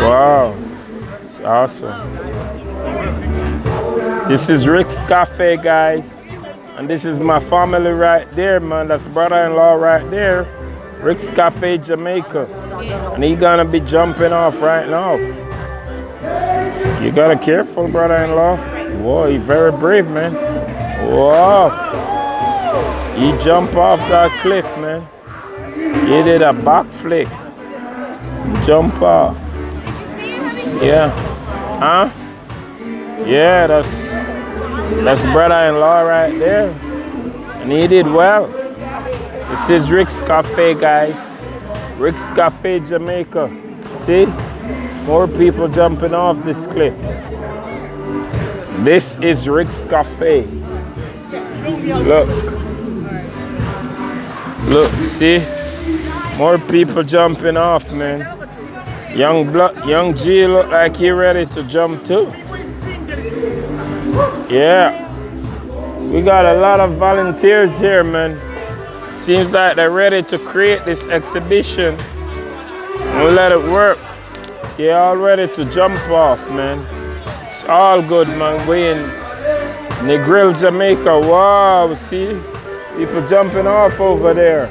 Wow, it's awesome. This is Rick's Cafe, guys. And this is my family right there, man. That's brother-in-law right there. Rick's Cafe, Jamaica. And he gonna be jumping off right now. You gotta careful, brother-in-law. Whoa, he's very brave, man. Whoa. He jumped off that cliff, man. He did a backflip. Jump off. Yeah. Huh? Yeah, that's brother-in-law right there. And he did well. This is Rick's Cafe, guys. Rick's Cafe, Jamaica. See? More people jumping off this cliff. This is Rick's Cafe. Look. Look, see? More people jumping off, man. Young G look like he ready to jump too. Yeah. We got a lot of volunteers here, man. Seems like they're ready to create this exhibition and let it work. They're all ready to jump off, man. It's all good, man. We in Negril, Jamaica. Wow, see? People jumping off over there.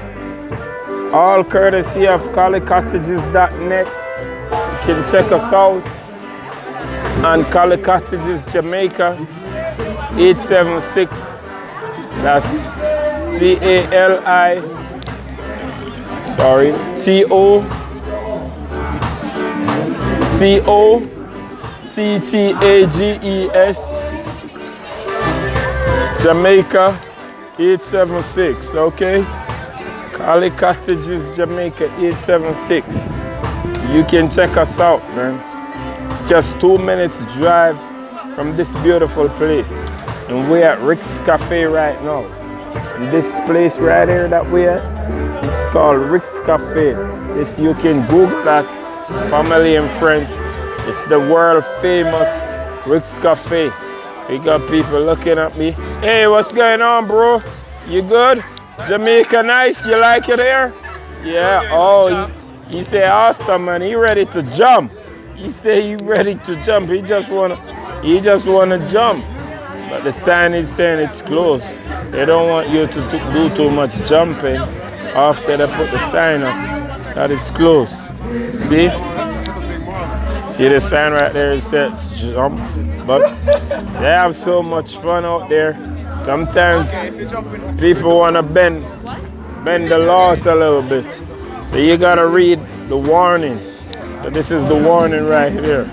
It's all courtesy of calicottages.net. You can check us out on Cali Cottages, Jamaica, 876. That's CALI, sorry, COTTAGES, Jamaica, 876, okay? Cali Cottages, Jamaica, 876. You can check us out, man. It's just 2 minutes drive from this beautiful place. And we're at Rick's Cafe right now. And this place right here that we're at, it's called Rick's Cafe. This, you can Google that, family and friends. It's the world famous Rick's Cafe. We got people looking at me. Hey, what's going on, bro? You good? Jamaica nice? You like it here? Yeah. Oh, he say awesome, man. He ready to jump. He say he ready to jump. He just wanna jump. But the sign is saying it's closed. They don't want you to do too much jumping after they put the sign up that it's closed. See? See the sign right there, it says jump. But they have so much fun out there. Sometimes people want to bend the laws a little bit. So you gotta read the warning. So this is the warning right here.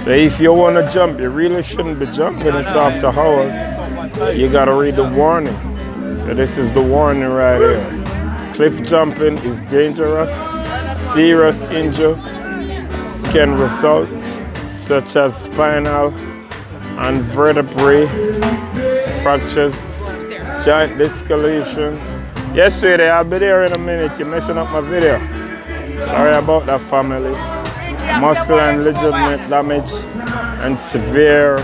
So if you want to jump, you really shouldn't be jumping. It's after hours. You gotta read the warning. So this is the warning right here. Cliff jumping is dangerous. Serious injury can result, such as spinal and vertebrae fractures, joint dislocation. Yes, sweetie, I'll be there in a minute. You're messing up my video. Sorry about that, family. Muscle and ligament damage and severe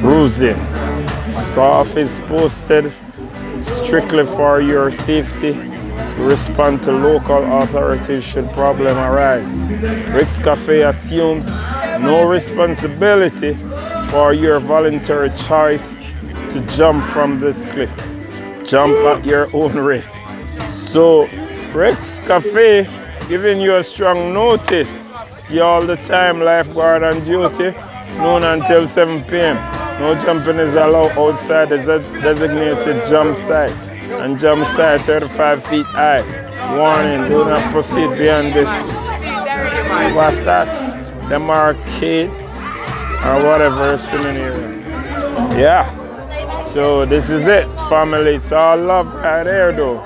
bruising. Staff is posted strictly for your safety. To respond to local authorities should problem arise. Rick's Cafe assumes no responsibility for your voluntary choice to jump from this cliff. Jump at your own risk. So Rick's Cafe giving you a strong notice. See all the time, lifeguard on duty, noon until 7 p.m. No jumping is allowed outside the designated jump site. And jump site 35 feet high. Warning, do not proceed beyond this. What's that? The arcades or whatever swimming area. Yeah. So this is it, family. It's all love right there though.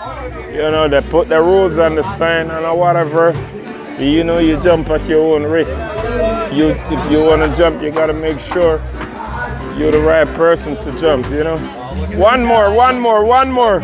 You know, they put the rules on the sign and whatever. So you know you jump at your own risk. If you want to jump, you gotta make sure you're the right person to jump, you know. One more.